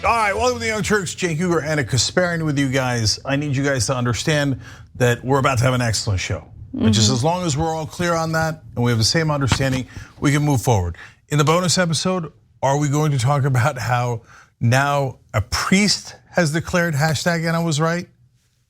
All right, welcome to the Young Turks. Cenk, Uygur, and Kasparian with you guys. I need you guys to understand that we're about to have an excellent show. And just as long as we're all clear on that and we have the same understanding, we can move forward. In the bonus episode, are we going to talk about how now a priest has declared hashtag Anna was right?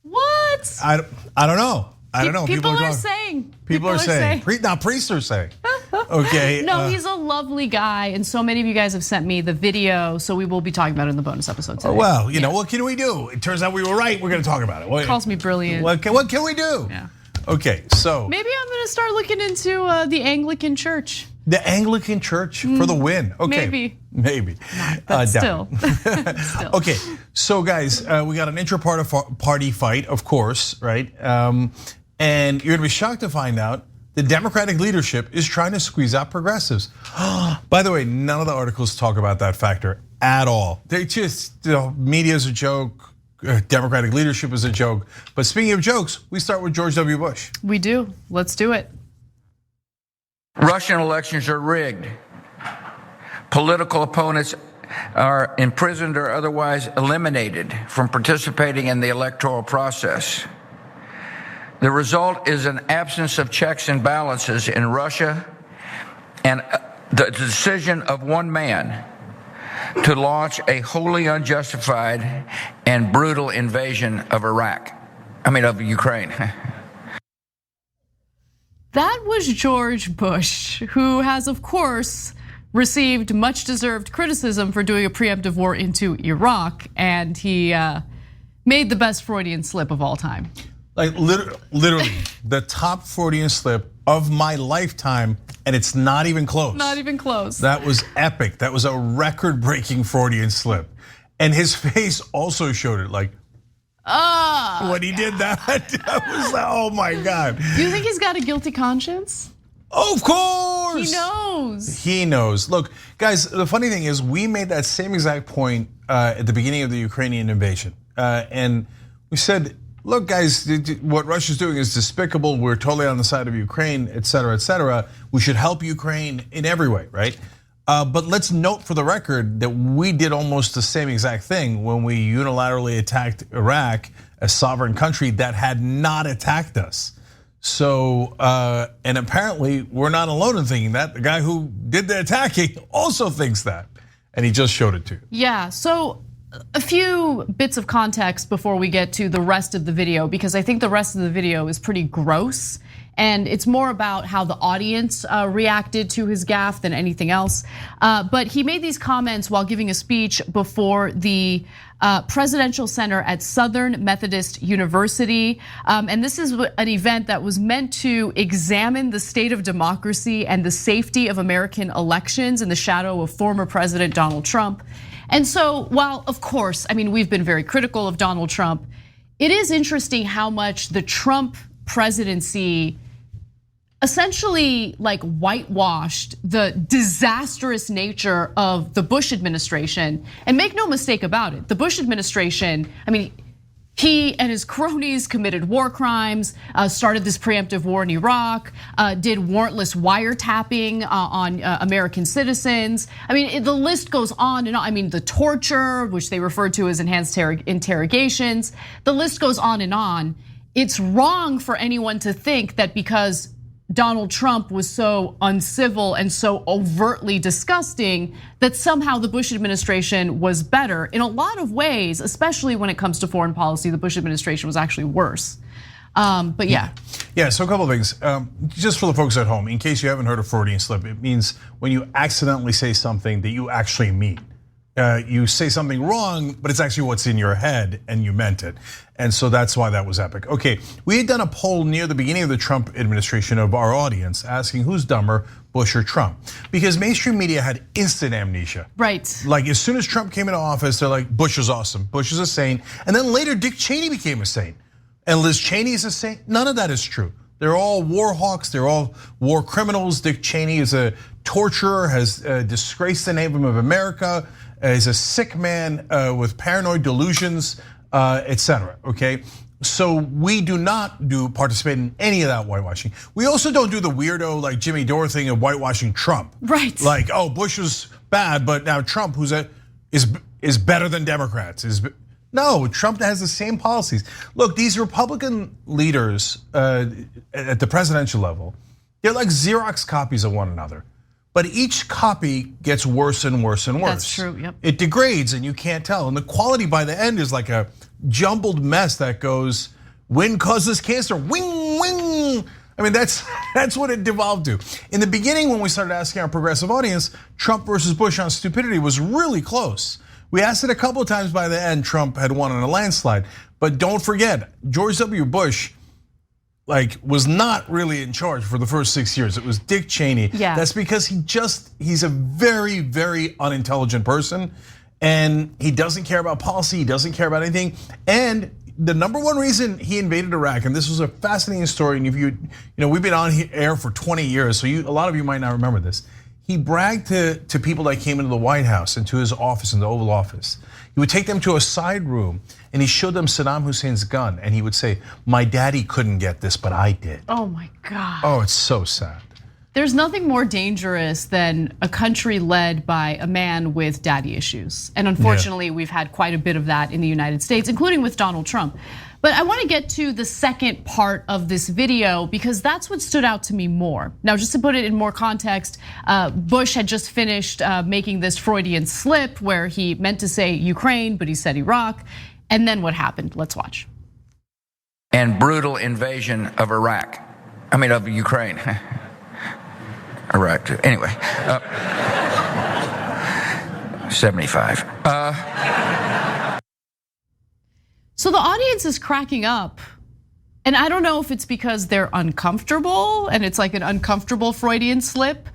What? I don't know. I don't know. People are saying. People are saying. Now priests are saying. Okay. No, he's a lovely guy, and so many of you guys have sent me the video, so we will be talking about it in the bonus episode today. Well, you know, what can we do? It turns out we were right. We're going to talk about it. Calls me brilliant. What can we do? Yeah. Okay, so maybe I'm going to start looking into the Anglican Church. The Anglican Church for the win. Okay. Maybe. But still. Okay, so guys, we got an intra-party fight, of course, right? And you're gonna be shocked to find out the Democratic leadership is trying to squeeze out progressives. By the way, none of the articles talk about that factor at all. They just, media is a joke, Democratic leadership is a joke. But speaking of jokes, we start with George W. Bush. We do, let's do it. Russian elections are rigged. Political opponents are imprisoned or otherwise eliminated from participating in the electoral process. The result is an absence of checks and balances in Russia and the decision of one man to launch a wholly unjustified and brutal invasion of of Ukraine. That was George Bush, who has, of course, received much deserved criticism for doing a preemptive war into Iraq, and he made the best Freudian slip of all time. Like literally the top Freudian slip of my lifetime, and it's not even close. Not even close. That was epic. That was a record-breaking Freudian slip. And his face also showed it, like, when he did that, I was like, oh my God. Do you think he's got a guilty conscience? Of course. He knows. He knows. Look, guys, the funny thing is we made that same exact point at the beginning of the Ukrainian invasion. And we said, look, guys, what Russia's doing is despicable. We're totally on the side of Ukraine, et cetera, et cetera. We should help Ukraine in every way, right? But let's note for the record that we did almost the same exact thing when we unilaterally attacked Iraq, a sovereign country that had not attacked us. So, and apparently we're not alone in thinking that. The guy who did the attacking also thinks that, and he just showed it to you. Yeah, so a few bits of context before we get to the rest of the video, because I think the rest of the video is pretty gross. And it's more about how the audience reacted to his gaffe than anything else. But he made these comments while giving a speech before the Presidential Center at Southern Methodist University. And this is an event that was meant to examine the state of democracy and the safety of American elections in the shadow of former President Donald Trump. And so while, of course, I mean, we've been very critical of Donald Trump, it is interesting how much the Trump presidency essentially like whitewashed the disastrous nature of the Bush administration. And make no mistake about it, the Bush administration, I mean, he and his cronies committed war crimes, started this preemptive war in Iraq, did warrantless wiretapping on American citizens. I mean, the list goes on and on. I mean, the torture, which they refer to as enhanced interrogations, the list goes on and on. It's wrong for anyone to think that because Donald Trump was so uncivil and so overtly disgusting that somehow the Bush administration was better. In a lot of ways, especially when it comes to foreign policy, the Bush administration was actually worse. But yeah. Yeah, so a couple of things. Just for the folks at home, in case you haven't heard of Freudian slip, it means when you accidentally say something that you actually mean. You say something wrong, but it's actually what's in your head and you meant it. And so that's why that was epic. Okay, we had done a poll near the beginning of the Trump administration of our audience asking who's dumber, Bush or Trump? Because mainstream media had instant amnesia. Right. Like as soon as Trump came into office, they're like, Bush is awesome, Bush is a saint. And then later Dick Cheney became a saint. And Liz Cheney is a saint. None of that is true. They're all war hawks, they're all war criminals. Dick Cheney is a torturer, has disgraced the name of America, is a sick man with paranoid delusions, etc. Okay, so we do not participate in any of that whitewashing. We also don't do the weirdo like Jimmy Dore thing of whitewashing Trump. Right. Like, oh, Bush was bad, but now Trump, is better than Democrats. No, Trump has the same policies. Look, these Republican leaders at the presidential level, they're like Xerox copies of one another. But each copy gets worse and worse and worse. That's true, yep. It degrades and you can't tell. And the quality by the end is like a jumbled mess that goes, wind causes cancer, wing, wing. I mean, that's what it devolved to. In the beginning, when we started asking our progressive audience, Trump versus Bush on stupidity was really close. We asked it a couple of times. By the end, Trump had won in a landslide. But don't forget, George W. Bush was not really in charge for the first 6 years. It was Dick Cheney. Yeah. That's because he's a very, very unintelligent person. And he doesn't care about policy, he doesn't care about anything. And the number one reason he invaded Iraq, and this was a fascinating story, and if you know, we've been on air for 20 years, so a lot of you might not remember this. He bragged to people that came into the White House and to his office in the Oval Office. He would take them to a side room and he showed them Saddam Hussein's gun and he would say, my daddy couldn't get this, but I did. Oh my God. Oh, it's so sad. There's nothing more dangerous than a country led by a man with daddy issues. And unfortunately, we've had quite a bit of that in the United States, including with Donald Trump. But I want to get to the second part of this video because that's what stood out to me more. Now, just to put it in more context, Bush had just finished making this Freudian slip where he meant to say Ukraine, but he said Iraq. And then what happened? Let's watch. And brutal invasion of Iraq. I mean, of Ukraine. Iraq, anyway. 75. So the audience is cracking up. And I don't know if it's because they're uncomfortable and it's like an uncomfortable Freudian slip.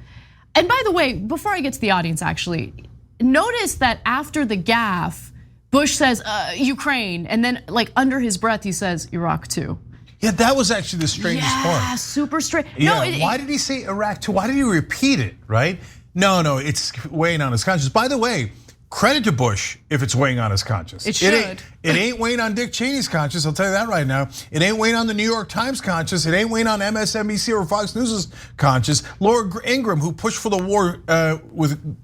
And by the way, before I get to the audience actually, notice that after the gaffe, Bush says Ukraine, and then like under his breath he says Iraq too. Yeah, that was actually the strangest part. Yeah, super strange. Yeah, why did he say Iraq too? Why did he repeat it, right? No, it's weighing on his conscience. By the way, credit to Bush if it's weighing on his conscience. It should. It ain't weighing on Dick Cheney's conscience, I'll tell you that right now. It ain't weighing on the New York Times conscience. It ain't weighing on MSNBC or Fox News's conscience. Laura Ingraham, who pushed for the war with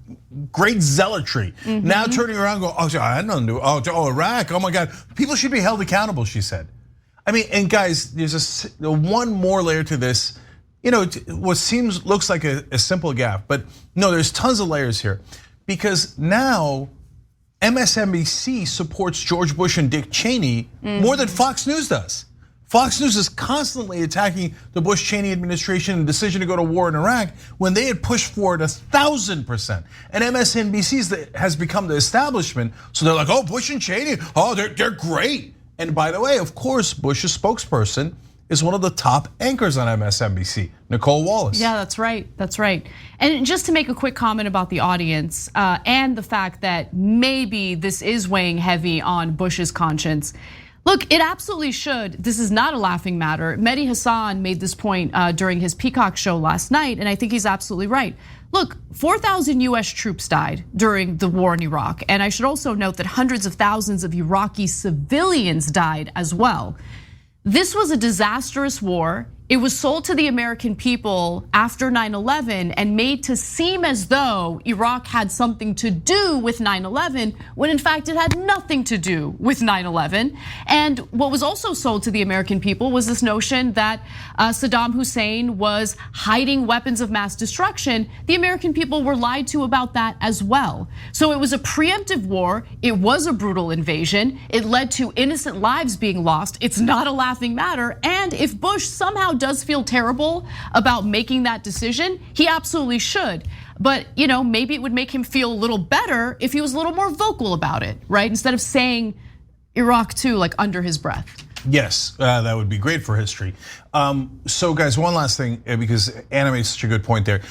great zealotry, now turning around and go, oh, I had nothing to do. Oh, Iraq, oh my God. People should be held accountable, she said. I mean, and guys, there's one more layer to this. You know, what looks like a simple gaffe, but no, there's tons of layers here. Because now MSNBC supports George Bush and Dick Cheney more than Fox News does. Fox News is constantly attacking the Bush-Cheney administration and decision to go to war in Iraq when they had pushed for it 1,000%. And MSNBC has become the establishment, so they're like, oh, Bush and Cheney, oh, they're great. And by the way, of course, Bush's spokesperson is one of the top anchors on MSNBC, Nicole Wallace. Yeah, that's right, that's right. And just to make a quick comment about the audience and the fact that maybe this is weighing heavy on Bush's conscience. Look, it absolutely should. This is not a laughing matter. Mehdi Hasan made this point during his Peacock show last night, and I think he's absolutely right. Look, 4,000 US troops died during the war in Iraq. And I should also note that hundreds of thousands of Iraqi civilians died as well. This was a disastrous war. It was sold to the American people after 9/11 and made to seem as though Iraq had something to do with 9/11, when in fact it had nothing to do with 9/11. And what was also sold to the American people was this notion that Saddam Hussein was hiding weapons of mass destruction. The American people were lied to about that as well. So it was a preemptive war. It was a brutal invasion. It led to innocent lives being lost. It's not a laughing matter. And if Bush somehow does feel terrible about making that decision, he absolutely should. but maybe it would make him feel a little better if he was a little more vocal about it, right? Instead of saying Iraq too, like under his breath. Yes, that would be great for history. So guys, one last thing, because Anna made such a good point there.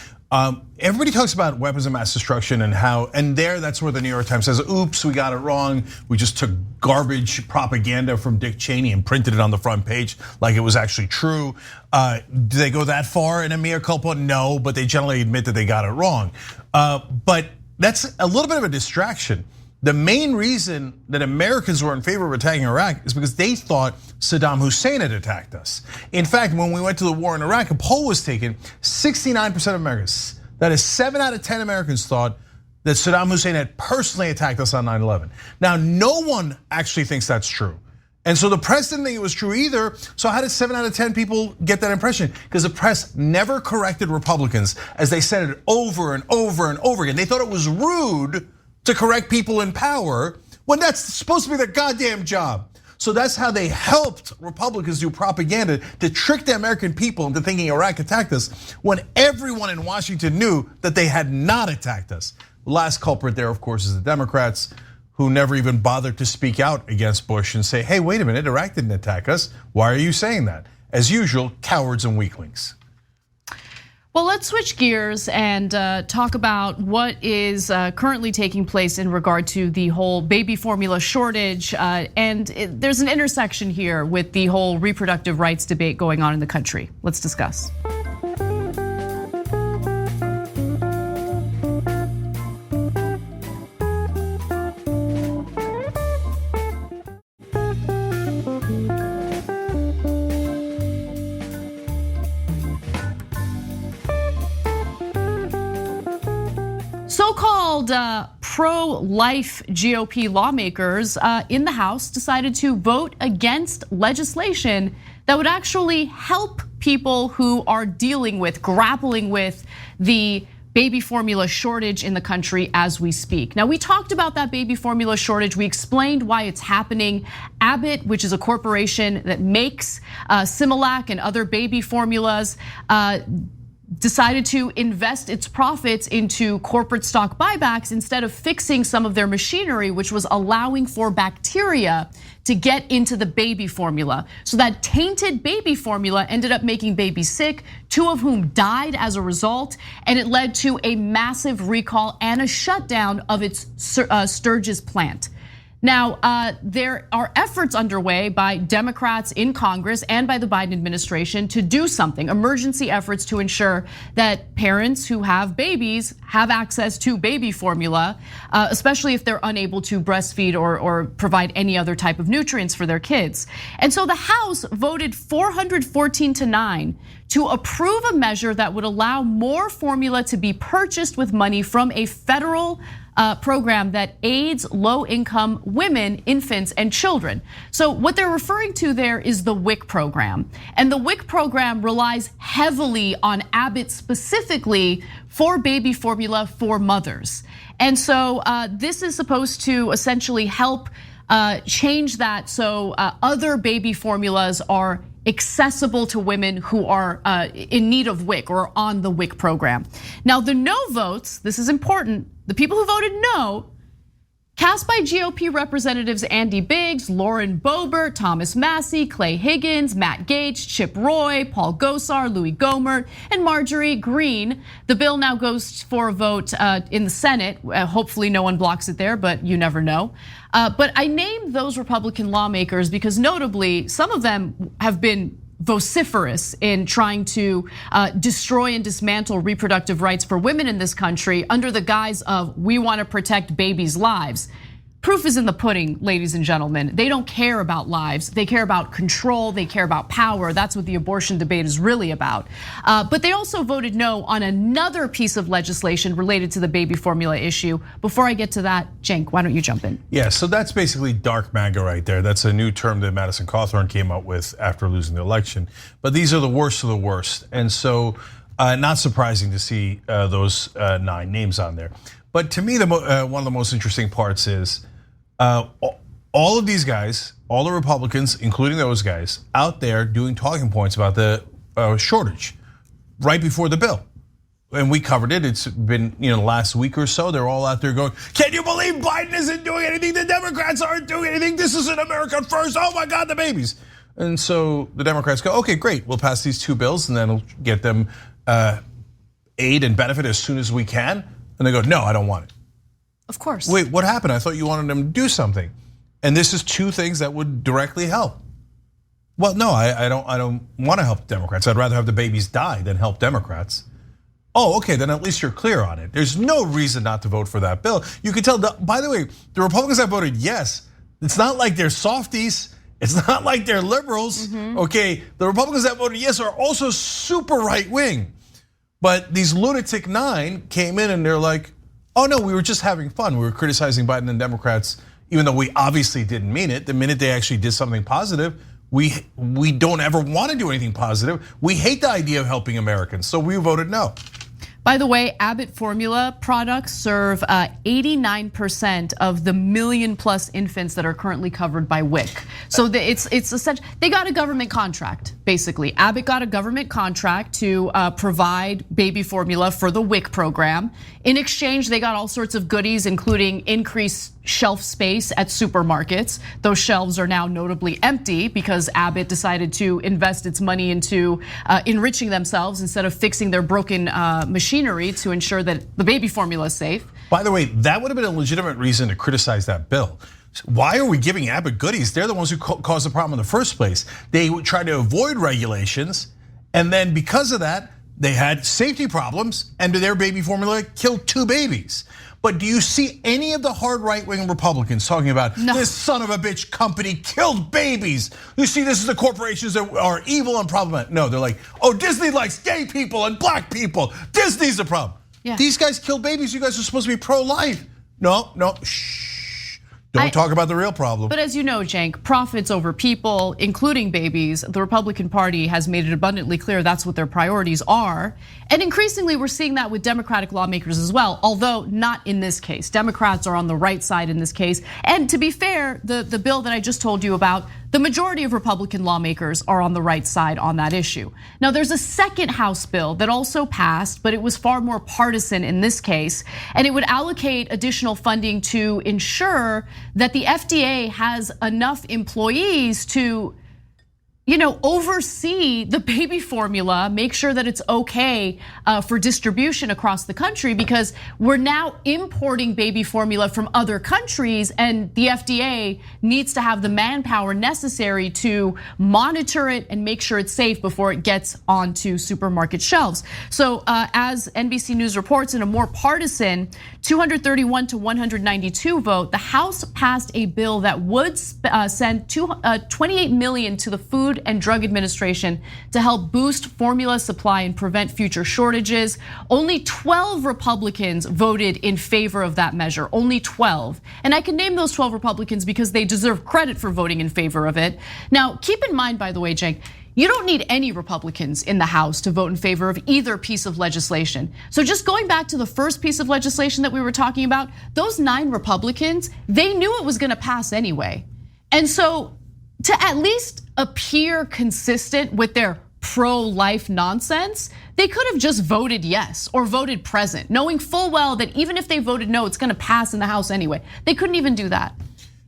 Everybody talks about weapons of mass destruction and how, and that's where the New York Times says, oops, we got it wrong. We just took garbage propaganda from Dick Cheney and printed it on the front page like it was actually true. Do they go that far in a mea culpa? No, but they generally admit that they got it wrong. But that's a little bit of a distraction. The main reason that Americans were in favor of attacking Iraq is because they thought Saddam Hussein had attacked us. In fact, when we went to the war in Iraq, a poll was taken, 69% of Americans, that is 7 out of 10 Americans thought that Saddam Hussein had personally attacked us on 9/11. Now, no one actually thinks that's true. And so the press didn't think it was true either. So how did 7 out of 10 people get that impression? Because the press never corrected Republicans as they said it over and over and over again. They thought it was rude to correct people in power when that's supposed to be their goddamn job. So that's how they helped Republicans do propaganda to trick the American people into thinking Iraq attacked us when everyone in Washington knew that they had not attacked us. The last culprit there, of course, is the Democrats, who never even bothered to speak out against Bush and say, hey, wait a minute, Iraq didn't attack us. Why are you saying that? As usual, cowards and weaklings. Well, let's switch gears and talk about what is currently taking place in regard to the whole baby formula shortage. And there's an intersection here with the whole reproductive rights debate going on in the country. Let's discuss. So-called pro-life GOP lawmakers in the House decided to vote against legislation that would actually help people who are grappling with the baby formula shortage in the country as we speak. Now, we talked about that baby formula shortage. We explained why it's happening. Abbott, which is a corporation that makes Similac and other baby formulas, decided to invest its profits into corporate stock buybacks instead of fixing some of their machinery, which was allowing for bacteria to get into the baby formula. So that tainted baby formula ended up making babies sick, 2 of whom died as a result, and it led to a massive recall and a shutdown of its Sturgis plant. Now, there are efforts underway by Democrats in Congress and by the Biden administration to do something, emergency efforts to ensure that parents who have babies have access to baby formula, especially if they're unable to breastfeed or provide any other type of nutrients for their kids. And so the House voted 414-9 to approve a measure that would allow more formula to be purchased with money from a federal program that aids low-income women, infants, and children. So what they're referring to there is the WIC program. And the WIC program relies heavily on Abbott specifically for baby formula for mothers. And so this is supposed to essentially help change that so other baby formulas are accessible to women who are in need of WIC or on the WIC program. Now, the no votes, this is important, the people who voted no, cast by GOP representatives Andy Biggs, Lauren Boebert, Thomas Massey, Clay Higgins, Matt Gaetz, Chip Roy, Paul Gosar, Louis Gohmert, and Marjorie Greene. The bill now goes for a vote in the Senate. Hopefully no one blocks it there, but you never know. But I named those Republican lawmakers because notably, some of them have been vociferous in trying to destroy and dismantle reproductive rights for women in this country under the guise of we want to protect babies' lives. Proof is in the pudding, ladies and gentlemen. They don't care about lives. They care about control. They care about power. That's what the abortion debate is really about. But they also voted no on another piece of legislation related to the baby formula issue. Before I get to that, Cenk, why don't you jump in? Yeah, so that's basically dark MAGA right there. That's a new term that Madison Cawthorn came up with after losing the election. But these are the worst of the worst. And so not surprising to see those 9 names on there. But to me, one of the most interesting parts is all of these guys, all the Republicans, including those guys, out there doing talking points about the shortage right before the bill. and we covered it. It's been the last week or so. They're all out there going, "Can you believe Biden isn't doing anything? The Democrats aren't doing anything. This is an America first. Oh my God, the babies." And so the Democrats go, "Okay, great. We'll pass these 2 bills, and then we'll get them aid and benefit as soon as we can." And they go, "No, I don't want it." Of course. Wait, what happened? I thought you wanted them to do something. And this is 2 things that would directly help. Well, no, I don't want to help Democrats. I'd rather have the babies die than help Democrats. Oh, okay, then at least you're clear on it. There's no reason not to vote for that bill. You can tell, by the way, the Republicans that voted yes, it's not like they're softies. It's not like they're liberals, okay? The Republicans that voted yes are also super right wing. But these lunatic 9 came in and they're like, "Oh no, we were just having fun. We were criticizing Biden and Democrats, even though we obviously didn't mean it. The minute they actually did something positive, we don't ever want to do anything positive. We hate the idea of helping Americans, so we voted no." By the way, Abbott formula products serve 89% of the million-plus infants that are currently covered by WIC. So it's essential. They got a government contract, basically. Abbott got a government contract to provide baby formula for the WIC program. In exchange, they got all sorts of goodies, including increased shelf space at supermarkets. Those shelves are now notably empty because Abbott decided to invest its money into enriching themselves instead of fixing their broken machinery to ensure that the baby formula is safe. By the way, that would have been a legitimate reason to criticize that bill. Why are we giving Abbott goodies? They're the ones who caused the problem in the first place. They tried to avoid regulations, and then because of that, they had safety problems, and their baby formula killed 2 babies. But do you see any of the hard right-wing Republicans talking about this son of a bitch company killed babies? You see, this is the corporations that are evil and problematic. No, they're like, "Oh, Disney likes gay people and black people. Disney's the problem." Yeah. These guys kill babies. You guys are supposed to be pro-life. No, shh. Don't talk about the real problem. But as you know, Cenk, profits over people, including babies, the Republican Party has made it abundantly clear that's what their priorities are. And increasingly, we're seeing that with Democratic lawmakers as well, although not in this case. Democrats are on the right side in this case. And to be fair, the bill that I just told you about, the majority of Republican lawmakers are on the right side on that issue. Now, there's a second House bill that also passed, but it was far more partisan in this case, and it would allocate additional funding to ensure that the FDA has enough employees to oversee the baby formula, make sure that it's okay for distribution across the country, because we're now importing baby formula from other countries, and the FDA needs to have the manpower necessary to monitor it and make sure it's safe before it gets onto supermarket shelves. So as NBC News reports, in a more partisan 231 to 192 vote, the House passed a bill that would send 28 million to the Food and Drug Administration to help boost formula supply and prevent future shortages. Only 12 Republicans voted in favor of that measure, only 12. And I can name those 12 Republicans because they deserve credit for voting in favor of it. Now, keep in mind, by the way, Cenk, you don't need any Republicans in the House to vote in favor of either piece of legislation. So just going back to the first piece of legislation that we were talking about, those 9 Republicans, they knew it was gonna pass anyway. And so to at least appear consistent with their pro-life nonsense, they could have just voted yes or voted present, knowing full well that even if they voted no, it's gonna pass in the House anyway. They couldn't even do that.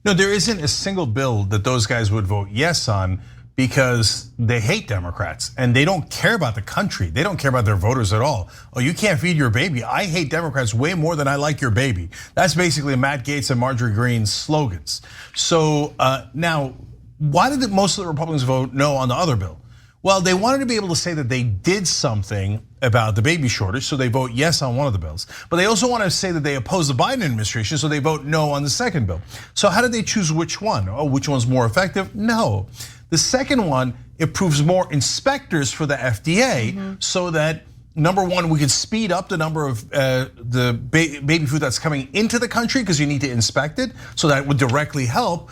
No, there isn't a single bill that those guys would vote yes on because they hate Democrats and they don't care about the country. They don't care about their voters at all. Oh, you can't feed your baby. I hate Democrats way more than I like your baby. That's basically Matt Gaetz and Marjorie Greene's slogans. So now, why did most of the Republicans vote no on the other bill? Well, they wanted to be able to say that they did something about the baby shortage, so they vote yes on one of the bills. But they also want to say that they oppose the Biden administration, so they vote no on the second bill. So how did they choose which one? Oh, which one's more effective? No. The second one, it proves more inspectors for the FDA so that, number one, we can speed up the number of the baby food that's coming into the country because you need to inspect it, so that would directly help.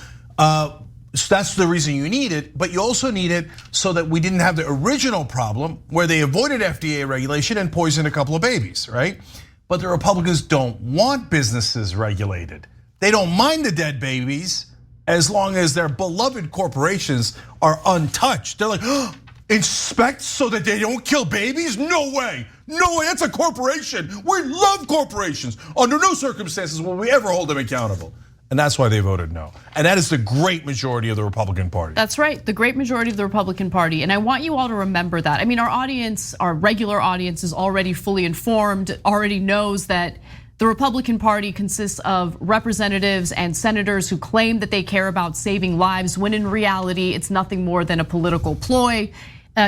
So that's the reason you need it, but you also need it so that we didn't have the original problem where they avoided FDA regulation and poisoned a couple of babies, right? But the Republicans don't want businesses regulated. They don't mind the dead babies as long as their beloved corporations are untouched. They're like, oh, Inspect so that they don't kill babies? No way. No way, that's a corporation. We love corporations. Under no circumstances will we ever hold them accountable. And that's why they voted no. And that is the great majority of the Republican Party. That's right, the great majority of the Republican Party. And I want you all to remember that. I mean, our audience, our regular audience is already fully informed, already knows that the Republican Party consists of representatives and senators who claim that they care about saving lives, when in reality, it's nothing more than a political ploy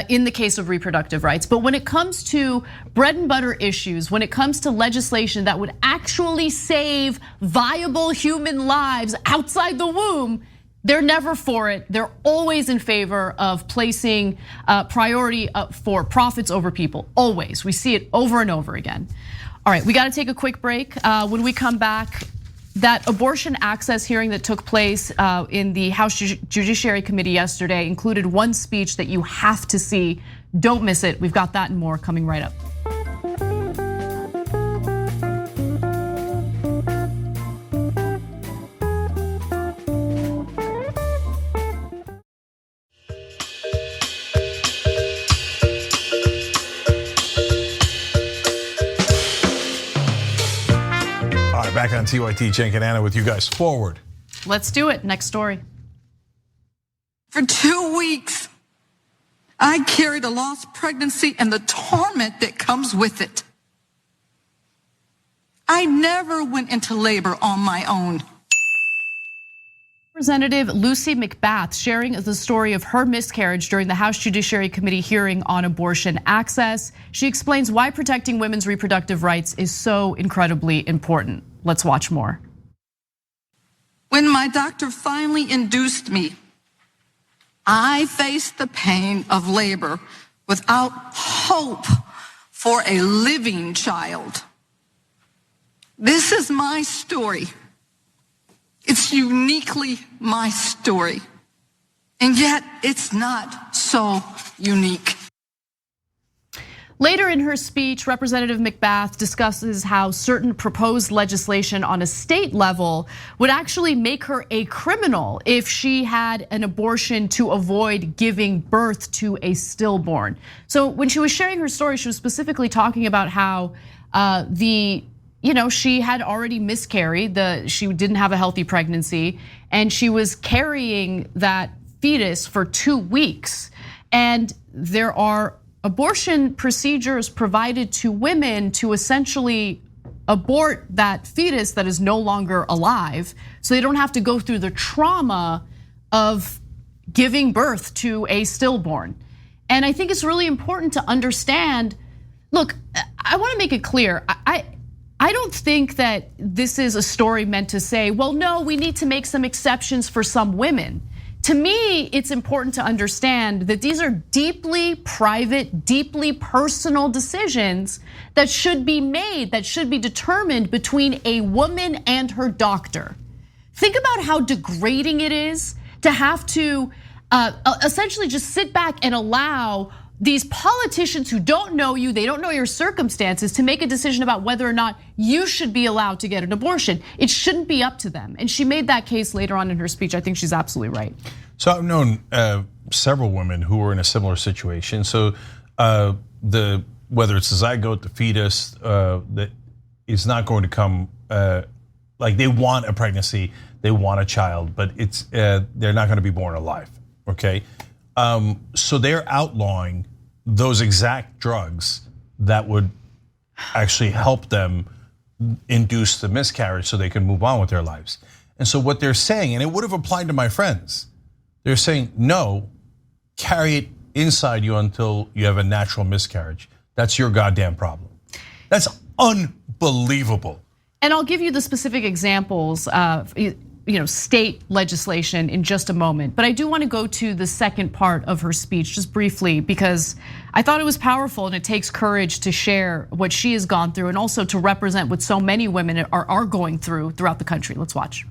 in the case of reproductive rights. But when it comes to bread and butter issues, when it comes to legislation that would actually save viable human lives outside the womb, they're never for it. They're always in favor of placing priority for profits over people, always. We see it over and over again. All right, we gotta take a quick break. When we come back, that abortion access hearing that took place in the House Judiciary Committee yesterday included one speech that you have to see. Don't miss it. We've got that and more coming right up. Back on TYT, Cenk and Anna with you guys. Forward. Let's do it. Next story. For 2 weeks, I carried a lost pregnancy and the torment that comes with it. I never went into labor on my own. Representative Lucy McBath sharing the story of her miscarriage during the House Judiciary Committee hearing on abortion access. She explains why protecting women's reproductive rights is so incredibly important. Let's watch more. When my doctor finally induced me, I faced the pain of labor without hope for a living child. This is my story. It's uniquely my story, and yet it's not so unique. Later in her speech, Representative McBath discusses how certain proposed legislation on a state level would actually make her a criminal if she had an abortion to avoid giving birth to a stillborn. So when she was sharing her story, she was specifically talking about how she had already miscarried, she didn't have a healthy pregnancy, and she was carrying that fetus for 2 weeks. And there are abortion procedures provided to women to essentially abort that fetus that is no longer alive, so they don't have to go through the trauma of giving birth to a stillborn. And I think it's really important to understand, look, I wanna make it clear, I don't think that this is a story meant to say, well, no, we need to make some exceptions for some women. To me, it's important to understand that these are deeply private, deeply personal decisions that should be made, that should be determined between a woman and her doctor. Think about how degrading it is to have to essentially just sit back and allow these politicians who don't know you, they don't know your circumstances, to make a decision about whether or not you should be allowed to get an abortion. It shouldn't be up to them. And she made that case later on in her speech. I think she's absolutely right. So I've known several women who were in a similar situation. So whether it's the zygote, the fetus, that is not going to come, like they want a pregnancy, they want a child, but they're not gonna be born alive, okay? So they're outlawing those exact drugs that would actually help them induce the miscarriage so they can move on with their lives. And so what they're saying, and it would have applied to my friends, they're saying, no, carry it inside you until you have a natural miscarriage. That's your goddamn problem. That's unbelievable. And I'll give you the specific examples of state legislation in just a moment. But I do want to go to the second part of her speech just briefly, because I thought it was powerful and it takes courage to share what she has gone through and also to represent what so many women are going through throughout the country. Let's watch.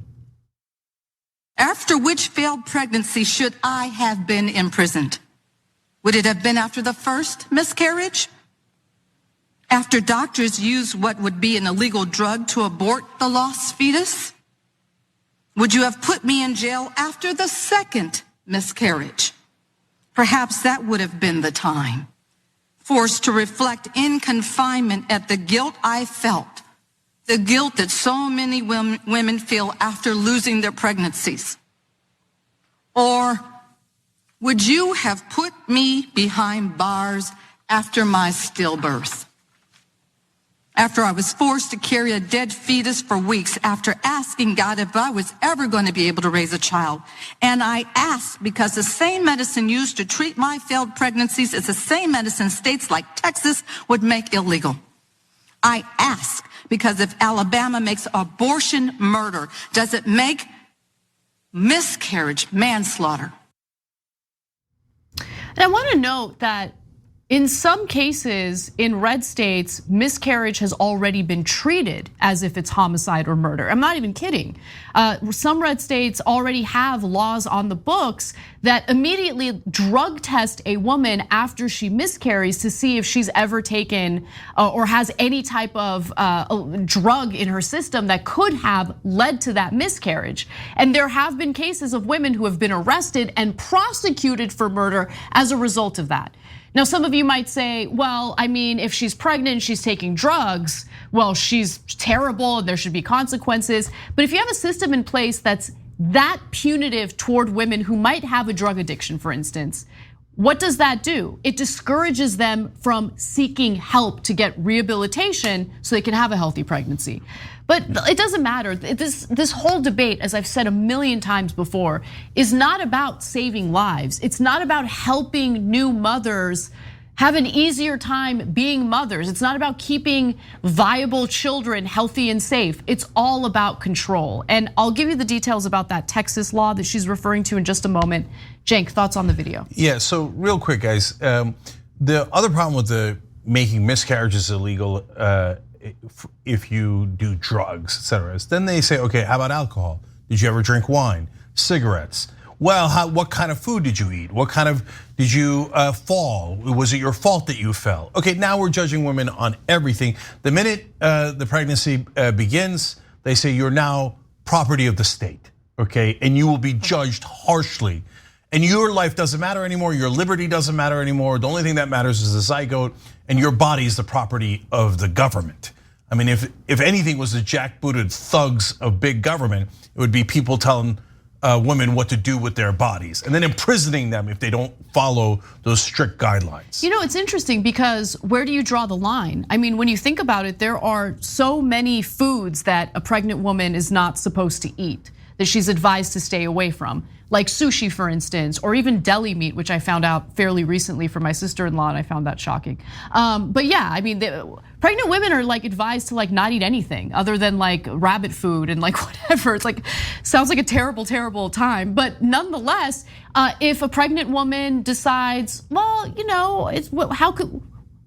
After which failed pregnancy should I have been imprisoned? Would it have been after the first miscarriage? After doctors used what would be an illegal drug to abort the lost fetus? Would you have put me in jail after the second miscarriage? Perhaps that would have been the time. Forced to reflect in confinement at the guilt I felt, the guilt that so many women feel after losing their pregnancies. Or would you have put me behind bars after my stillbirth? After I was forced to carry a dead fetus for weeks, after asking God if I was ever going to be able to raise a child. And I asked because the same medicine used to treat my failed pregnancies is the same medicine states like Texas would make illegal. I ask because if Alabama makes abortion murder, does it make miscarriage manslaughter? And I want to note that in some cases, in red states, miscarriage has already been treated as if it's homicide or murder. I'm not even kidding. Some red states already have laws on the books that immediately drug test a woman after she miscarries to see if she's ever taken or has any type of drug in her system that could have led to that miscarriage. And there have been cases of women who have been arrested and prosecuted for murder as a result of that. Now, some of you might say, well, I mean, if she's pregnant, she's taking drugs, well, she's terrible and there should be consequences. But if you have a system in place that's that punitive toward women who might have a drug addiction, for instance, what does that do? It discourages them from seeking help to get rehabilitation so they can have a healthy pregnancy. But it doesn't matter. This whole debate, as I've said a million times before, is not about saving lives. It's not about helping new mothers have an easier time being mothers. It's not about keeping viable children healthy and safe. It's all about control. And I'll give you the details about that Texas law that she's referring to in just a moment. Cenk, thoughts on the video? Yeah, so real quick, guys. The other problem with the making miscarriages illegal if you do drugs, et cetera, is then they say, okay, how about alcohol? Did you ever drink wine, cigarettes? Well, what kind of food did you eat? What kind of, did you fall? Was it your fault that you fell? Okay, now we're judging women on everything. The minute the pregnancy begins, they say you're now property of the state, okay? And you will be judged harshly. And your life doesn't matter anymore, your liberty doesn't matter anymore. The only thing that matters is the zygote, and your body is the property of the government. I mean, if anything was the jackbooted thugs of big government, it would be people telling women what to do with their bodies and then imprisoning them if they don't follow those strict guidelines. You know, it's interesting because where do you draw the line? I mean, when you think about it, there are so many foods that a pregnant woman is not supposed to eat, that she's advised to stay away from. Like sushi, for instance, or even deli meat, which I found out fairly recently from my sister-in-law, and I found that shocking. But yeah, I mean, pregnant women are like advised to like not eat anything other than like rabbit food and like whatever. It's like, sounds like a terrible, terrible time. But nonetheless, if a pregnant woman decides, well, you know,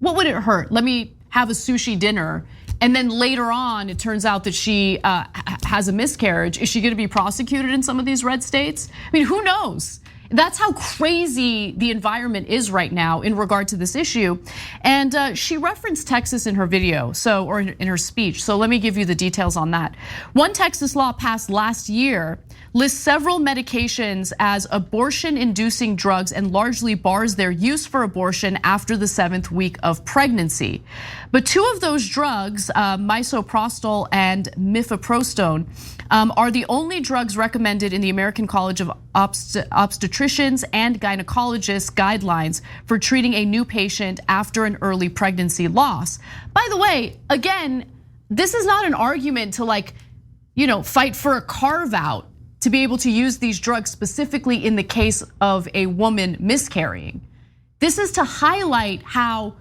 what would it hurt? Let me have a sushi dinner. And then later on, it turns out that she has a miscarriage. Is she gonna be prosecuted in some of these red states? I mean, who knows? That's how crazy the environment is right now in regard to this issue. And she referenced Texas in her video, or in her speech. So let me give you the details on that. One Texas law passed last year lists several medications as abortion-inducing drugs and largely bars their use for abortion after the 7th week of pregnancy. But two of those drugs, misoprostol and mifepristone, are the only drugs recommended in the American College of Obstetricians and Gynecologists guidelines for treating a new patient after an early pregnancy loss. By the way, again, this is not an argument to like, fight for a carve out to be able to use these drugs specifically in the case of a woman miscarrying. This is to highlight how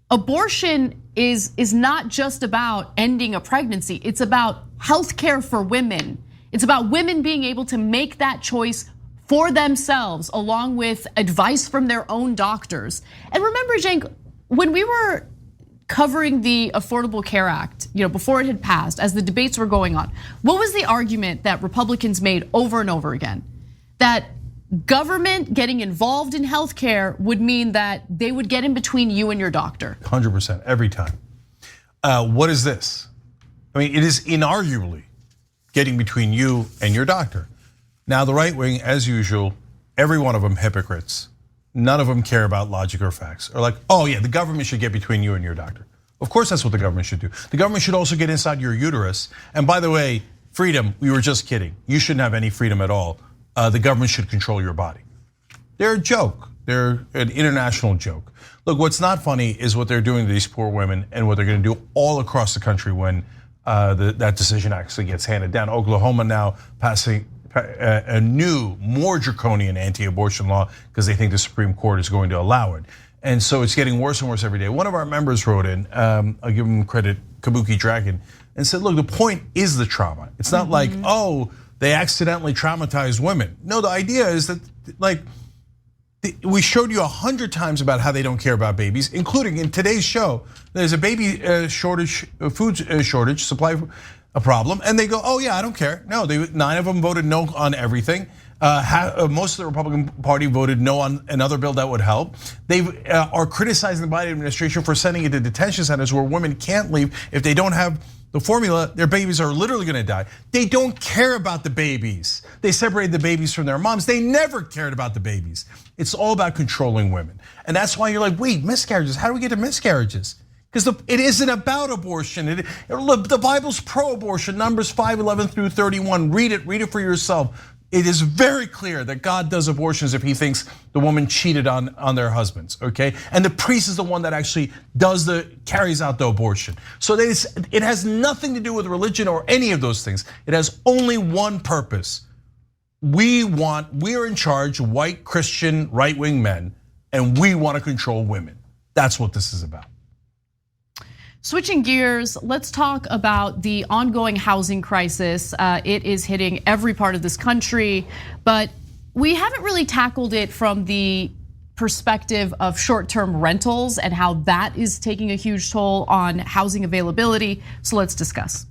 abortion is not just about ending a pregnancy, it's about healthcare for women. It's about women being able to make that choice for themselves along with advice from their own doctors. And remember, Cenk, when we were covering the Affordable Care Act, before it had passed, as the debates were going on, what was the argument that Republicans made over and over again? That government getting involved in healthcare would mean that they would get in between you and your doctor. 100%, every time. What is this? I mean, it is inarguably getting between you and your doctor. Now, the right wing, as usual, every one of them hypocrites. none of them care about logic or facts. Or like, oh yeah, the government should get between you and your doctor. Of course that's what the government should do. The government should also get inside your uterus. And by the way, freedom, we were just kidding. You shouldn't have any freedom at all. The government should control your body. They're a joke. They're an international joke. Look, what's not funny is what they're doing to these poor women and what they're gonna do all across the country when that decision actually gets handed down. Oklahoma now passing a new, more draconian anti-abortion law because they think the Supreme Court is going to allow it. And so it's getting worse and worse every day. One of our members wrote in, I'll give him credit, Kabuki Dragon, and said, look, the point is the trauma. It's not like, oh, they accidentally traumatized women. No, the idea is that, like, we showed you 100 times about how they don't care about babies, including in today's show. There's a baby shortage, food shortage, supply a problem, and they go, oh yeah, I don't care. No, 9 of them voted no on everything. Most of the Republican Party voted no on another bill that would help. They are criticizing the Biden administration for sending it to detention centers where women can't leave if they don't have the formula. Their babies are literally gonna die. They don't care about the babies. They separated the babies from their moms. They never cared about the babies. It's all about controlling women. And that's why you're like, wait, miscarriages, how do we get to miscarriages? Because it isn't about abortion. The Bible's pro-abortion, Numbers 5:11 through 31. Read it for yourself. It is very clear that God does abortions if he thinks the woman cheated on their husbands, okay? And the priest is the one that actually carries out the abortion. So it has nothing to do with religion or any of those things. It has only one purpose. We are in charge, white Christian right-wing men, and we want to control women. That's what this is about. Switching gears, let's talk about the ongoing housing crisis. It is hitting every part of this country, but we haven't really tackled it from the perspective of short-term rentals and how that is taking a huge toll on housing availability. So let's discuss.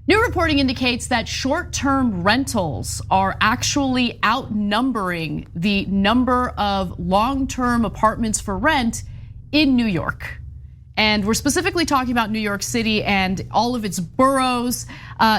New reporting indicates that short-term rentals are actually outnumbering the number of long-term apartments for rent in New York. And we're specifically talking about New York City and all of its boroughs.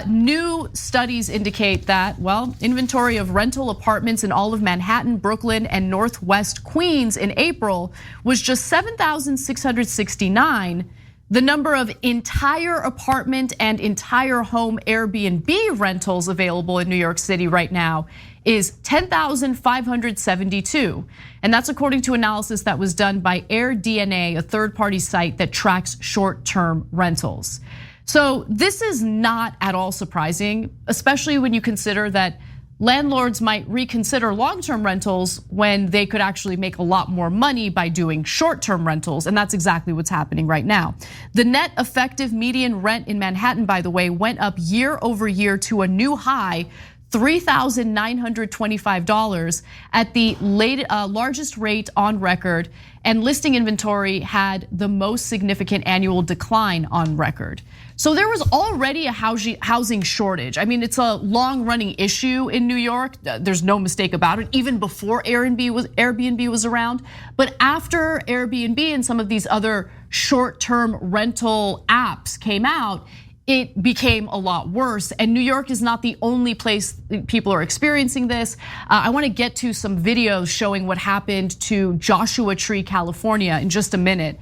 New studies indicate that, well, inventory of rental apartments in all of Manhattan, Brooklyn, and Northwest Queens in April was just 7,669. The number of entire apartment and entire home Airbnb rentals available in New York City right now is 10,572. And that's according to analysis that was done by AirDNA, a third-party site that tracks short-term rentals. So this is not at all surprising, especially when you consider that landlords might reconsider long-term rentals when they could actually make a lot more money by doing short-term rentals, and that's exactly what's happening right now. The net effective median rent in Manhattan, by the way, went up year over year to a new high, $3,925 at the largest rate on record, and listing inventory had the most significant annual decline on record. So there was already a housing shortage. I mean, it's a long-running issue in New York. There's no mistake about it, even before Airbnb was around. But after Airbnb and some of these other short-term rental apps came out, it became a lot worse. And New York is not the only place people are experiencing this. I wanna get to some videos showing what happened to Joshua Tree, California in just a minute,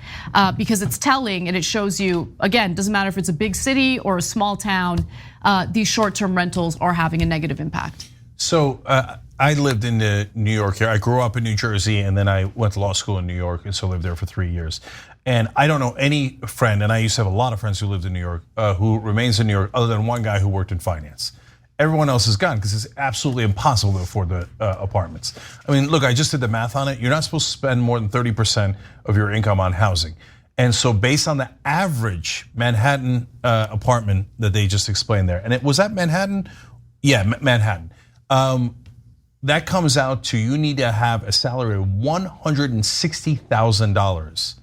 because it's telling and it shows you, again, doesn't matter if it's a big city or a small town, these short-term rentals are having a negative impact. So I lived in New York here. I grew up in New Jersey and then I went to law school in New York and so lived there for 3 years. And I don't know any friend, and I used to have a lot of friends who lived in New York, who remains in New York, other than one guy who worked in finance. Everyone else is gone because it's absolutely impossible to afford the apartments. I mean, look, I just did the math on it. You're not supposed to spend more than 30% of your income on housing. And so based on the average Manhattan apartment that they just explained there, and it was that Manhattan? Yeah, Manhattan. That comes out to you need to have a salary of $160,000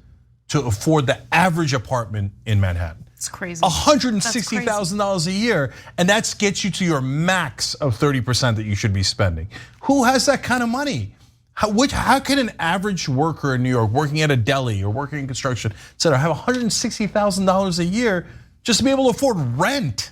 to afford the average apartment in Manhattan. It's crazy. $160,000 a year, and that gets you to your max of 30% that you should be spending. Who has that kind of money? How can an average worker in New York working at a deli or working in construction, et cetera, have $160,000 a year just to be able to afford rent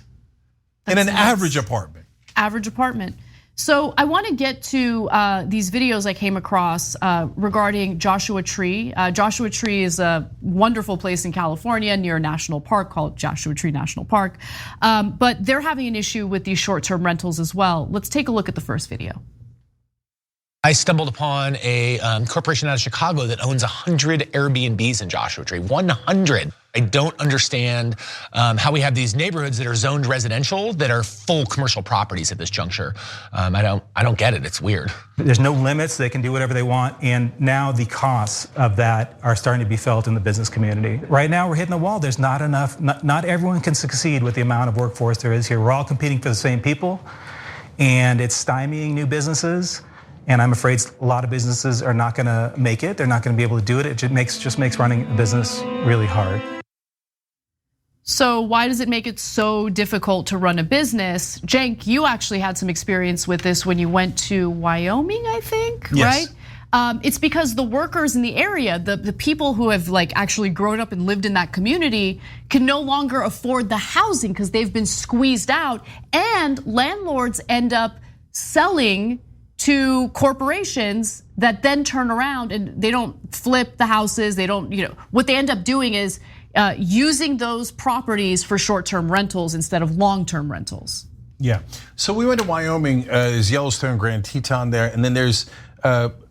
in an average apartment? Average apartment. So I want to get to these videos I came across regarding Joshua Tree. Joshua Tree is a wonderful place in California near a national park called Joshua Tree National Park. But they're having an issue with these short-term rentals as well. Let's take a look at the first video. I stumbled upon a corporation out of Chicago that owns 100 Airbnbs in Joshua Tree, 100. I don't understand how we have these neighborhoods that are zoned residential that are full commercial properties at this juncture. I don't get it, it's weird. There's no limits, they can do whatever they want, and now the costs of that are starting to be felt in the business community. Right now we're hitting the wall, there's not enough, not everyone can succeed with the amount of workforce there is here. We're all competing for the same people, and it's stymieing new businesses. And I'm afraid a lot of businesses are not gonna make it. They're not gonna be able to do it. It just makes running a business really hard. So why does it make it so difficult to run a business? Cenk, you actually had some experience with this when you went to Wyoming, I think, yes. Right? It's because the workers in the area, the people who have actually grown up and lived in that community can no longer afford the housing because they've been squeezed out, and landlords end up selling to corporations that then turn around and they don't flip the houses. They don't, what they end up doing is using those properties for short-term rentals instead of long-term rentals. Yeah, so we went to Wyoming, there's Yellowstone, Grand Teton there, and then there's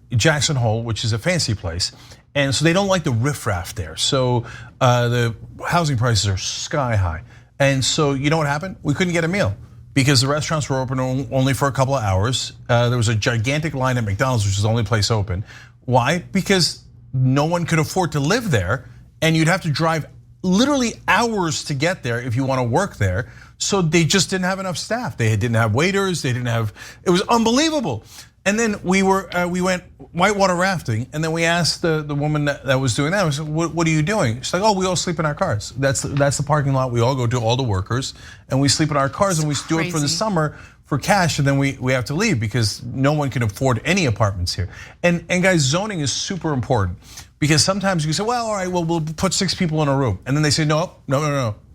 Jackson Hole, which is a fancy place. And so they don't like the riffraff there. So the housing prices are sky high. And so you know what happened? We couldn't get a meal, because the restaurants were open only for a couple of hours. There was a gigantic line at McDonald's, which is the only place open. Why? Because no one could afford to live there, and you'd have to drive literally hours to get there if you want to work there. So they just didn't have enough staff. They didn't have waiters, it was unbelievable. And then we went whitewater rafting, and then we asked the woman that was doing that, I said, what are you doing? She's like, oh, we all sleep in our cars. That's the parking lot. We all go to, all the workers, and we sleep in our cars, and we do it for the summer for cash, and then we have to leave because no one can afford any apartments here. And guys, zoning is super important, because sometimes you say, well, all right, well, we'll put 6 people in a room. And then they say, no.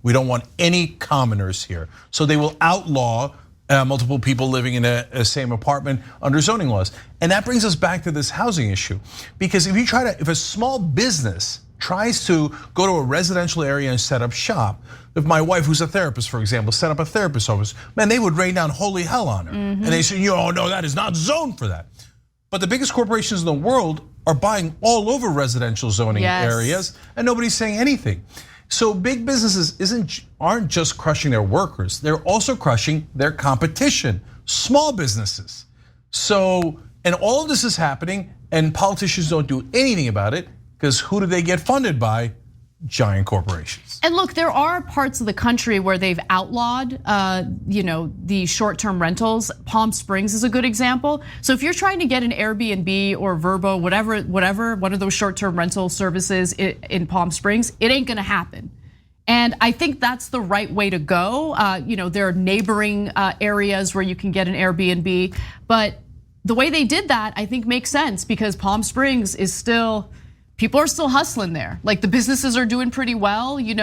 We don't want any commoners here. So they will outlaw multiple people living in a same apartment under zoning laws. And that brings us back to this housing issue. Because if a small business tries to go to a residential area and set up shop, if my wife, who's a therapist, for example, set up a therapist office, man, they would rain down holy hell on her. And they say, oh no, that is not zoned for that. But the biggest corporations in the world are buying all over residential zoning areas, and nobody's saying anything. So big businesses aren't just crushing their workers, they're also crushing their competition, small businesses. So, and all of this is happening, and politicians don't do anything about it, because who do they get funded by? Giant corporations. And look, there are parts of the country where they've outlawed, the short-term rentals. Palm Springs is a good example. So if you're trying to get an Airbnb or Vrbo, whatever, one of those short-term rental services in Palm Springs, it ain't gonna happen. And I think that's the right way to go. There are neighboring areas where you can get an Airbnb, but the way they did that, I think, makes sense, because Palm Springs is still, people are still hustling there. Like, the businesses are doing pretty well, you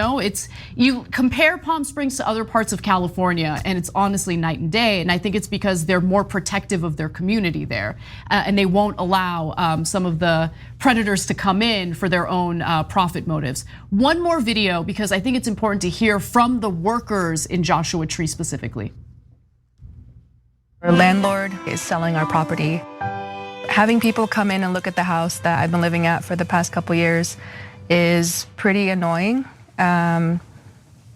compare Palm Springs to other parts of California, and it's honestly night and day. And I think it's because they're more protective of their community there, and they won't allow some of the predators to come in for their own profit motives. One more video, because I think it's important to hear from the workers in Joshua Tree specifically. Our landlord is selling our property. Having people come in and look at the house that I've been living at for the past couple years is pretty annoying. I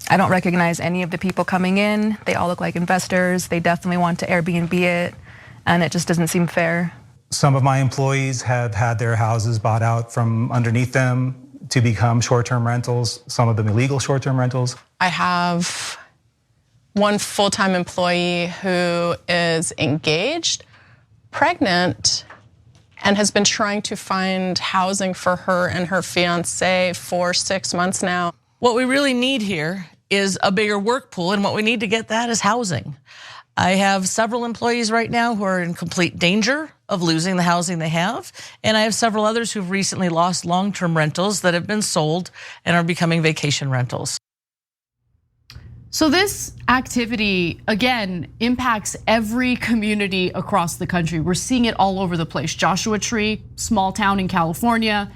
don't recognize any of the people coming in. They all look like investors. They definitely want to Airbnb it, and it just doesn't seem fair. Some of my employees have had their houses bought out from underneath them to become short-term rentals, some of them illegal short-term rentals. I have one full-time employee who is engaged, pregnant, and has been trying to find housing for her and her fiance for 6 months now. What we really need here is a bigger work pool, and what we need to get that is housing. I have several employees right now who are in complete danger of losing the housing they have, and I have several others who've recently lost long-term rentals that have been sold and are becoming vacation rentals. So this activity, again, impacts every community across the country. We're seeing it all over the place. Joshua Tree, small town in California,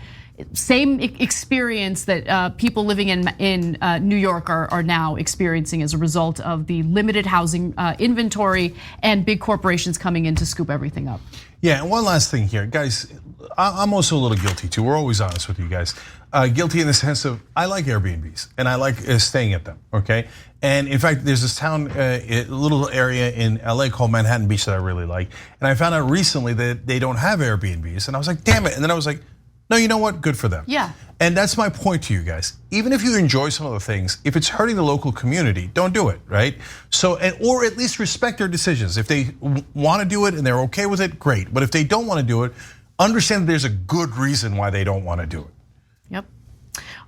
same experience that people living in New York are now experiencing as a result of the limited housing inventory and big corporations coming in to scoop everything up. Yeah, and one last thing here, guys. I'm also a little guilty too. We're always honest with you guys. Guilty in the sense of I like Airbnbs and I like staying at them. Okay, and in fact, there's this town, a little area in LA called Manhattan Beach that I really like, and I found out recently that they don't have Airbnbs, and I was like, damn it, and then I was like, no, you know what? Good for them. Yeah. And that's my point to you guys. Even if you enjoy some of the things, if it's hurting the local community, don't do it, right? So, or at least respect their decisions. If they want to do it and they're okay with it, great. But if they don't want to do it, understand that there's a good reason why they don't want to do it. Yep.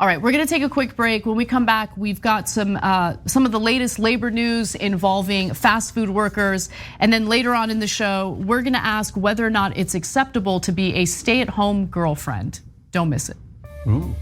All right, we're gonna take a quick break. When we come back, we've got some of the latest labor news involving fast food workers. And then later on in the show, we're gonna ask whether or not it's acceptable to be a stay-at-home girlfriend. Don't miss it. Ooh.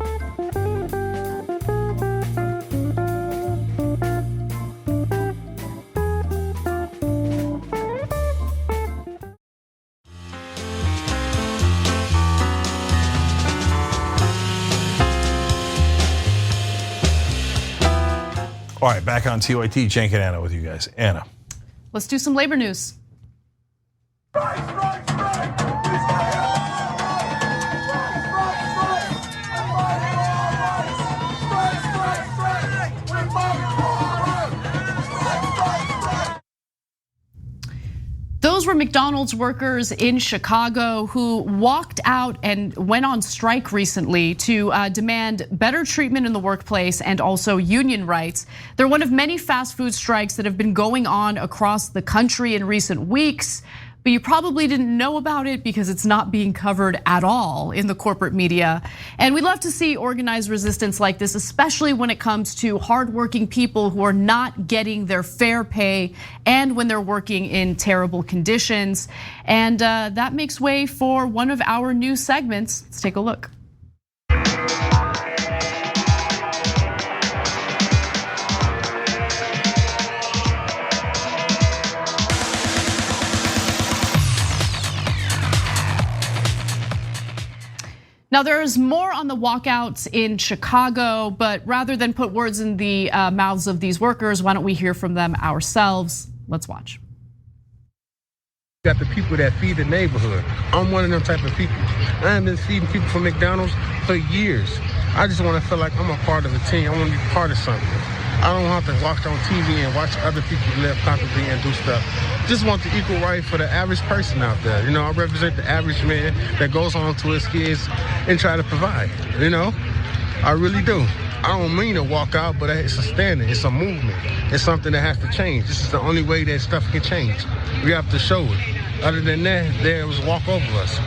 All right, back on TYT, Cenk and Anna with you guys. Anna. Let's do some labor news. Those were McDonald's workers in Chicago who walked out and went on strike recently to demand better treatment in the workplace and also union rights. They're one of many fast food strikes that have been going on across the country in recent weeks. But you probably didn't know about it because it's not being covered at all in the corporate media. And we love to see organized resistance like this, especially when it comes to hardworking people who are not getting their fair pay and when they're working in terrible conditions. And that makes way for one of our new segments. Let's take a look. Now there's more on the walkouts in Chicago, but rather than put words in the mouths of these workers, why don't we hear from them ourselves? Let's watch. Got the people that feed the neighborhood. I'm one of them type of people. I have been feeding people from McDonald's for years. I just want to feel like I'm a part of a team. I want to be part of something. I don't have to watch on TV and watch other people live comfortably and do stuff. Just want the equal right for the average person out there. You know, I represent the average man that goes home to his kids and try to provide, you know? I really do. I don't mean to walk out, but it's a standard, it's a movement. It's something that has to change. This is the only way that stuff can change. We have to show it. Other than that, there was walk over us.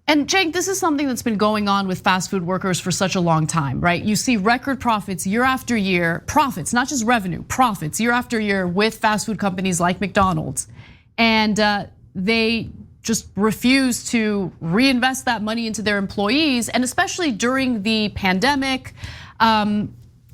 And Cenk, this is something that's been going on with fast food workers for such a long time, right? You see record profits year after year, profits, not just revenue, profits year after year with fast food companies like McDonald's. And they just refuse to reinvest that money into their employees. And especially during the pandemic,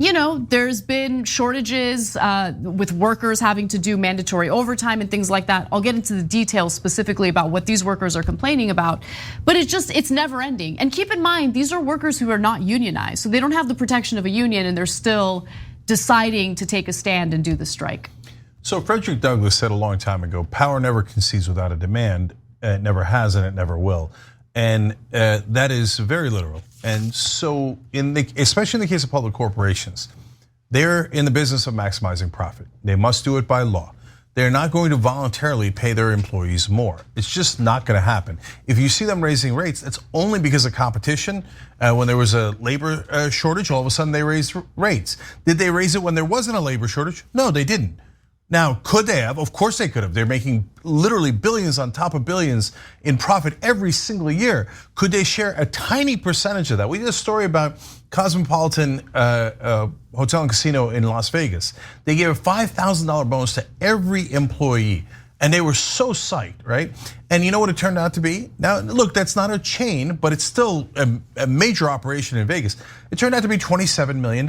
you know, there's been shortages with workers having to do mandatory overtime and things like that. I'll get into the details specifically about what these workers are complaining about, but it's never ending. And keep in mind, these are workers who are not unionized, so they don't have the protection of a union and they're still deciding to take a stand and do the strike. So Frederick Douglass said a long time ago, power never concedes without a demand, it never has and it never will. And that is very literal. And so, especially in the case of public corporations, they're in the business of maximizing profit. They must do it by law. They're not going to voluntarily pay their employees more. It's just not going to happen. If you see them raising rates, it's only because of competition. When there was a labor shortage, all of a sudden they raised rates. Did they raise it when there wasn't a labor shortage? No, they didn't. Now, could they have? Of course they could have. They're making literally billions on top of billions in profit every single year. Could they share a tiny percentage of that? We did a story about Cosmopolitan Hotel and Casino in Las Vegas. They gave a $5,000 bonus to every employee. And they were so psyched, right? And you know what it turned out to be? Now, look, that's not a chain, but it's still a major operation in Vegas. It turned out to be $27 million.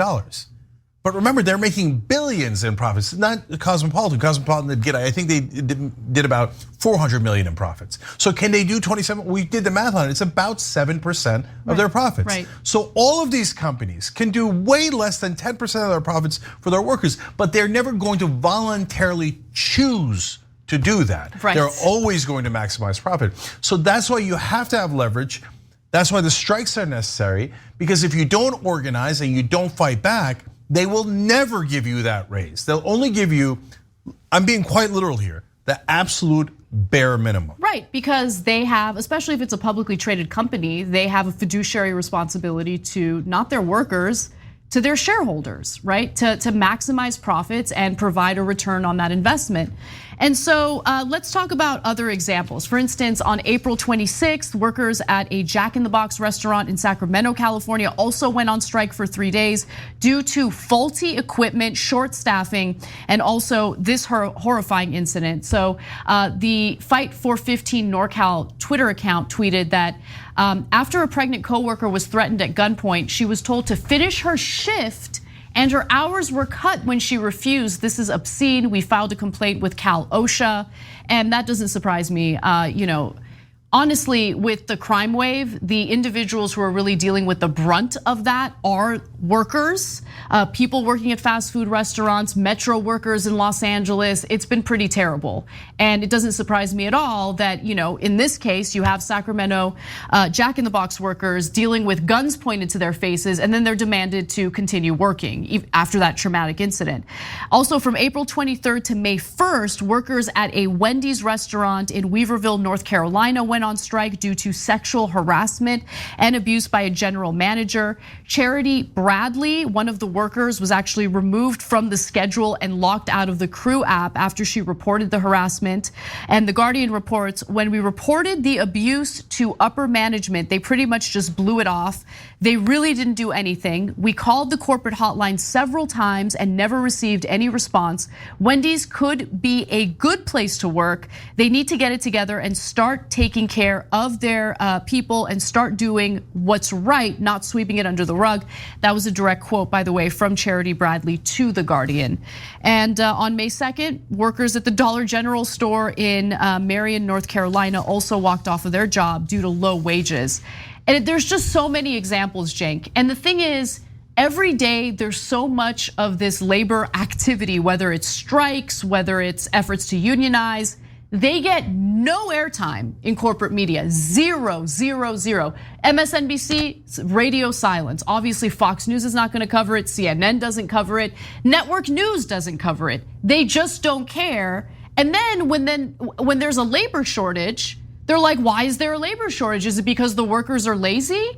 But remember, they're making billions in profits. Not Cosmopolitan. Cosmopolitan did get, I think they did about 400 million in profits. So can they do 27? We did the math on it. It's about 7% of their profits. Right. So all of these companies can do way less than 10% of their profits for their workers, but they're never going to voluntarily choose to do that. Right. They're always going to maximize profit. So that's why you have to have leverage. That's why the strikes are necessary, because if you don't organize and you don't fight back, they will never give you that raise. They'll only give you, I'm being quite literal here, the absolute bare minimum. Right, because they have, especially if it's a publicly traded company, they have a fiduciary responsibility to not their workers, to their shareholders, right? To maximize profits and provide a return on that investment. And so let's talk about other examples. For instance, on April 26th, workers at a Jack in the Box restaurant in Sacramento, California also went on strike for 3 days due to faulty equipment, short staffing, and also this horrifying incident. So the Fight for 15 NorCal Twitter account tweeted that after a pregnant coworker was threatened at gunpoint, she was told to finish her shift and her hours were cut when she refused. This is obscene. We filed a complaint with Cal OSHA, and that doesn't surprise me. Honestly, with the crime wave, the individuals who are really dealing with the brunt of that are workers, people working at fast food restaurants, metro workers in Los Angeles. It's been pretty terrible. And it doesn't surprise me at all that, in this case, you have Sacramento Jack in the Box workers dealing with guns pointed to their faces, and then they're demanded to continue working after that traumatic incident. Also, from April 23rd to May 1st, workers at a Wendy's restaurant in Weaverville, North Carolina went on strike due to sexual harassment and abuse by a general manager. Charity Bradley, one of the workers, was actually removed from the schedule and locked out of the Crew app after she reported the harassment. And The Guardian reports, when we reported the abuse to upper management, they pretty much just blew it off. They really didn't do anything. We called the corporate hotline several times and never received any response. Wendy's could be a good place to work. They need to get it together and start taking care of their people and start doing what's right, not sweeping it under the rug. That was a direct quote, by the way, from Charity Bradley to The Guardian. And on May 2nd, workers at the Dollar General store in Marion, North Carolina also walked off of their job due to low wages. And there's just so many examples, Cenk. And the thing is, every day there's so much of this labor activity, whether it's strikes, whether it's efforts to unionize, they get no airtime in corporate media, zero. MSNBC, radio silence. Obviously, Fox News is not gonna cover it, CNN doesn't cover it, network news doesn't cover it. They just don't care. And then when there's a labor shortage, they're like, why is there a labor shortage? Is it because the workers are lazy?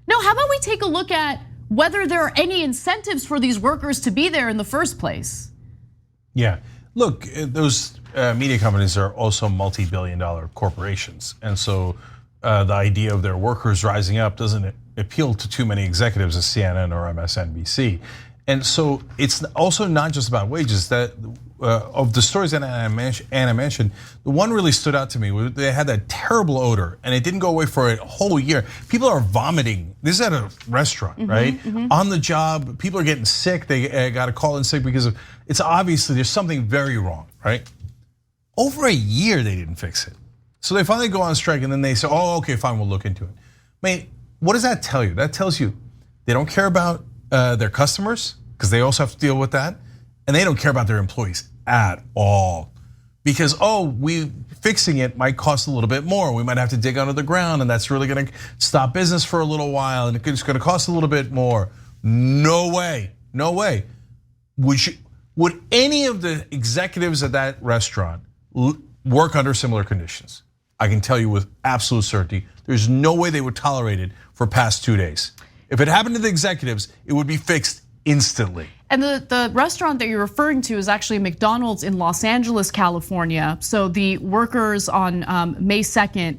No, how about we take a look at whether there are any incentives for these workers to be there in the first place? Yeah, look, those media companies are also multi-billion-dollar corporations. And so the idea of their workers rising up doesn't appeal to too many executives at CNN or MSNBC. And so it's also not just about wages. That of the stories that Anna mentioned, the one really stood out to me. They had that terrible odor, and it didn't go away for a whole year. People are vomiting. This is at a restaurant, right? On the job, people are getting sick. They got to call in sick because of, it's obviously there's something very wrong, right? Over a year, they didn't fix it. So they finally go on strike, and then they say, oh, okay, fine, we'll look into it. I mean, what does that tell you? That tells you they don't care about their customers, because they also have to deal with that, and they don't care about their employees at all. Because, fixing it might cost a little bit more. We might have to dig under the ground, and that's really gonna stop business for a little while, and it's gonna cost a little bit more. No way, no way. Would any of the executives at that restaurant work under similar conditions? I can tell you with absolute certainty, there's no way they would tolerate it for past 2 days. If it happened to the executives, it would be fixed instantly. And the restaurant that you're referring to is actually McDonald's in Los Angeles, California. So the workers on May 2nd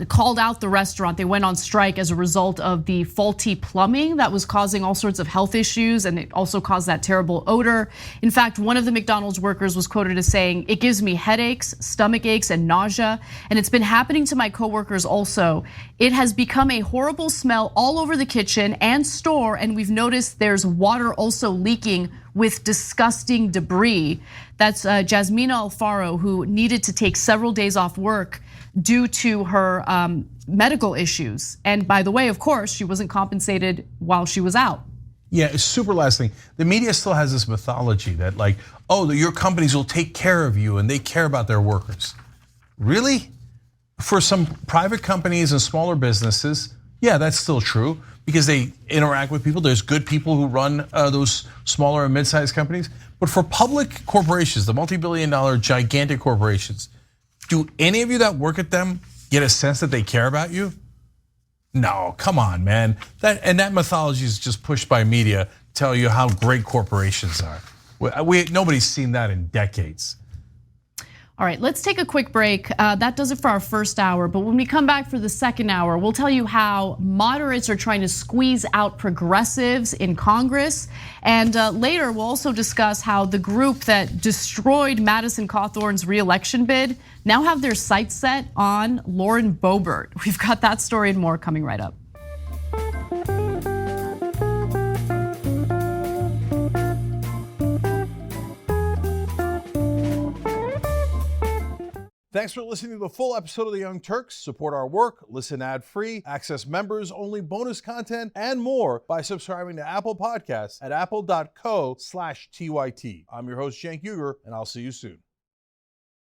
called out the restaurant. They went on strike as a result of the faulty plumbing that was causing all sorts of health issues, and it also caused that terrible odor. In fact, one of the McDonald's workers was quoted as saying, "It gives me headaches, stomach aches, and nausea, and it's been happening to my coworkers also. It has become a horrible smell all over the kitchen and store, and we've noticed there's water also leaking with disgusting debris." That's Jasmina Alfaro, who needed to take several days off work due to her medical issues. And by the way, of course, she wasn't compensated while she was out. Yeah, it's super last thing. The media still has this mythology that like, oh, your companies will take care of you and they care about their workers. Really? For some private companies and smaller businesses, yeah, that's still true because they interact with people. There's good people who run those smaller and mid-sized companies. But for public corporations, the multi-billion-dollar gigantic corporations, do any of you that work at them get a sense that they care about you? No, come on, man. That mythology is just pushed by media to tell you how great corporations are. Nobody's seen that in decades. All right, let's take a quick break. That does it for our first hour, but when we come back for the second hour, we'll tell you how moderates are trying to squeeze out progressives in Congress. And later, we'll also discuss how the group that destroyed Madison Cawthorn's re-election bid now have their sights set on Lauren Boebert. We've got that story and more coming right up. Thanks for listening to the full episode of The Young Turks. Support our work, listen ad-free, access members-only bonus content, and more by subscribing to Apple Podcasts at apple.co/TYT. I'm your host, Cenk Uygur, and I'll see you soon.